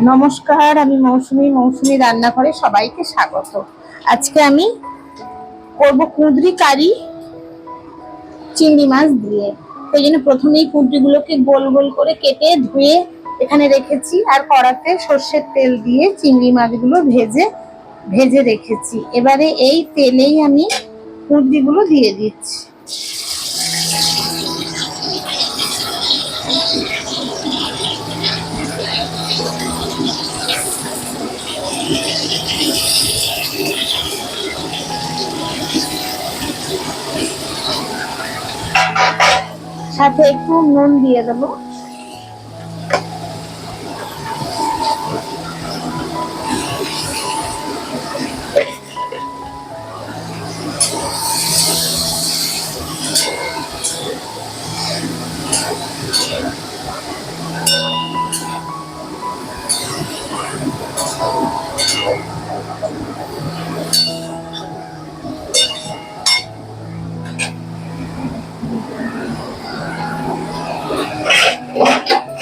নমস্কার, আমি মৌসুমি রান্নাঘরে সবাইকে স্বাগত। আজকে আমি করব কুঁদরি কারি চিংড়ি মাছ দিয়ে। সেই জন্য প্রথমেই কুঁদরিগুলোকে গোল গোল করে কেটে ধুয়ে এখানে রেখেছি, আর কড়াতে সর্ষের তেল দিয়ে চিংড়ি মাছগুলো ভেজে রেখেছি। এবারে এই তেলেই আমি কুঁদরিগুলো দিয়ে দিচ্ছি। সাথে একটু নুন দিয়ে দেবো।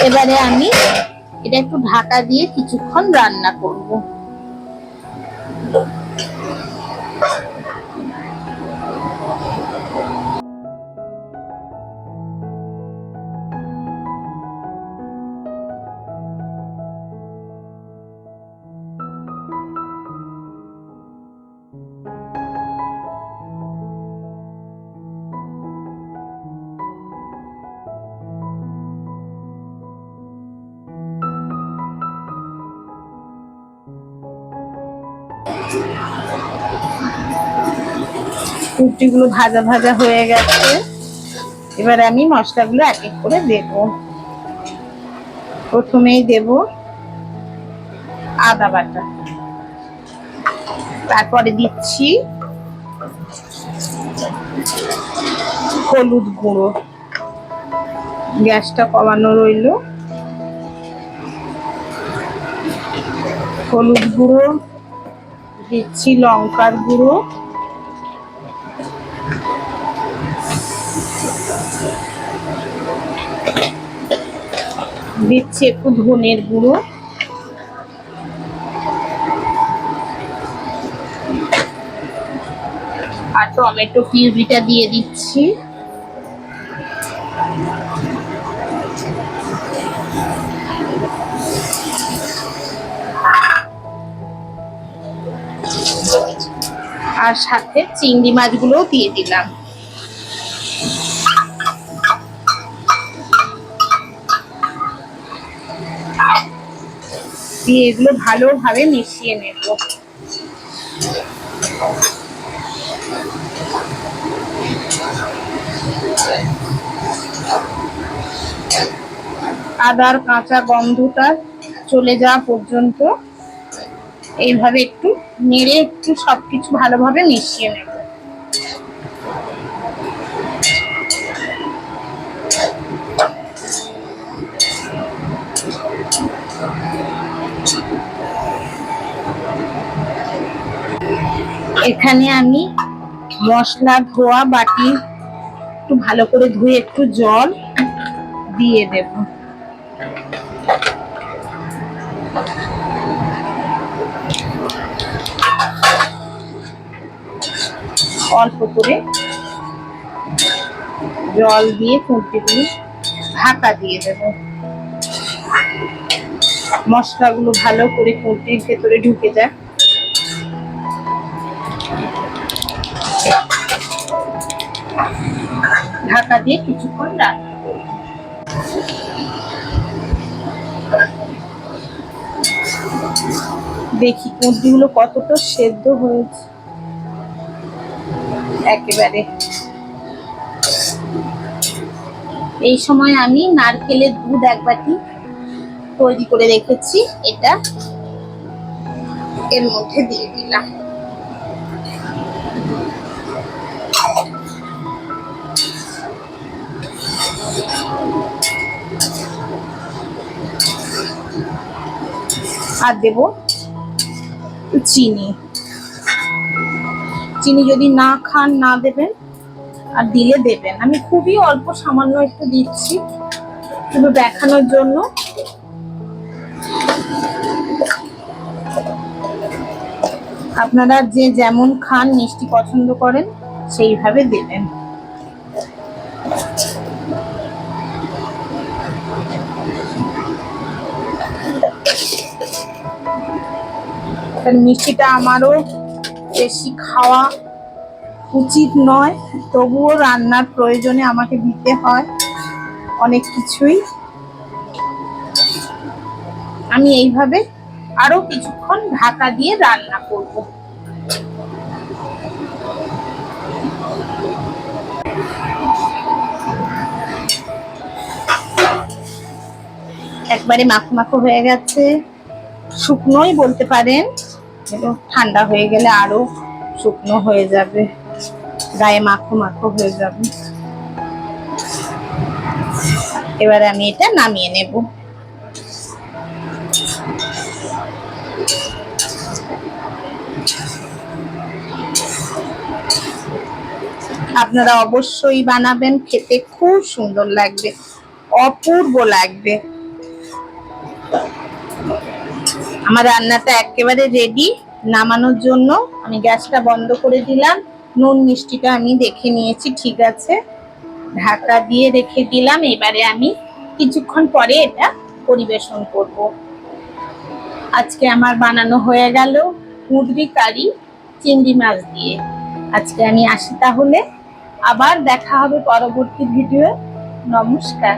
এবারে আমি এটা একটু ঢাকা দিয়ে কিছুক্ষণ রান্না করব। কুঁদরিগুলো ভাজা ভাজা হয়ে গেছে। এবার আমি মশলাগুলো এক এক করে দেব। প্রথমেই দেব আদা বাটা, তারপরে দিচ্ছি হলুদ গুঁড়ো, গ্যাসটা কমানো রইল। হলুদ গুঁড়ো দিচ্ছি, লঙ্কার গুঁড়ো, দিচ্ছি একটু ধনের গুঁড়ো, আর টমেটো পিউরিটা দিয়ে দিচ্ছি। আর সাথে চিংড়ি মাছগুলোও দিয়ে দিলাম। দিয়ে এগুলো ভালোভাবে মিশিয়ে নেব। আদার কাঁচা গন্ধটা চলে যাওয়া পর্যন্ত এইভাবে একটু নেড়ে একটু সবকিছু ভালোভাবে মিশিয়ে নেব। এখানে আমি মশলা ধোয়া বাটি একটু ভালো করে ধুয়ে একটু জল দিয়ে দেব। অল্প করে জল দিয়ে কুঁদরিগুলো ঢাকা দিয়ে দেব। মশলাগুলো ভালো করে কুঁদরির ভেতরে ঢুকে যায়। ঢাকা দিয়ে কিছুক্ষণ রান্না করব। দেখি কুঁদরিগুলো কতটা সেদ্ধ হয়েছে। একেবারে এই সময় আমি নারকেলের দুধ এক বাটি তৈরি করে রেখেছি, এটা এর মধ্যে দিয়ে দিলাম। আর দেব চিনি। চিনি যদি না খান না দেবেন, আর দিলে দেবেন। আমি খুবই অল্প সামান্য একটু দিচ্ছি, শুধু দেখানোর জন্য। আপনারা যে যেমন খান মিষ্টি পছন্দ করেন সেইভাবে দেবেন। মিষ্টিটা আমারও বেশি খাওয়া উচিত নয়, তবুও রান্নার প্রয়োজনে আমাকে দিতে হয় অনেক কিছুই। আমি এইভাবে আরো কিছুক্ষণ ঢাকা দিয়ে রান্না করব। একবারে মাখো মাখো হয়ে গেছে, শুকনোই বলতে পারেন, ঠান্ডা হয়ে গেলে আরো শুকনো হয়ে যাবে, গায়ে মাখো মাখো হয়ে যাবে। এবারে আমি এটা নামিয়ে নেব। আপনারা অবশ্যই বানাবেন, খেতে খুব সুন্দর লাগবে, অপূর্ব লাগবে। আমার রান্নাটা একেবারে রেডি, নামানোর জন্য আমি গ্যাসটা বন্ধ করে দিলাম। নুন মিষ্টিটা আমি দেখে নিয়েছি, ঠিক আছে, ঢাকা দিয়ে রেখে দিলাম। এবারে আমি কিছুক্ষণ পরে এটা পরিবেশন করব। আজকে আমার বানানো হয়ে গেল কুঁদরি কারি চিংড়ি মাছ দিয়ে। আজকে আমি আসি তাহলে, আবার দেখা হবে পরবর্তী ভিডিও। নমস্কার।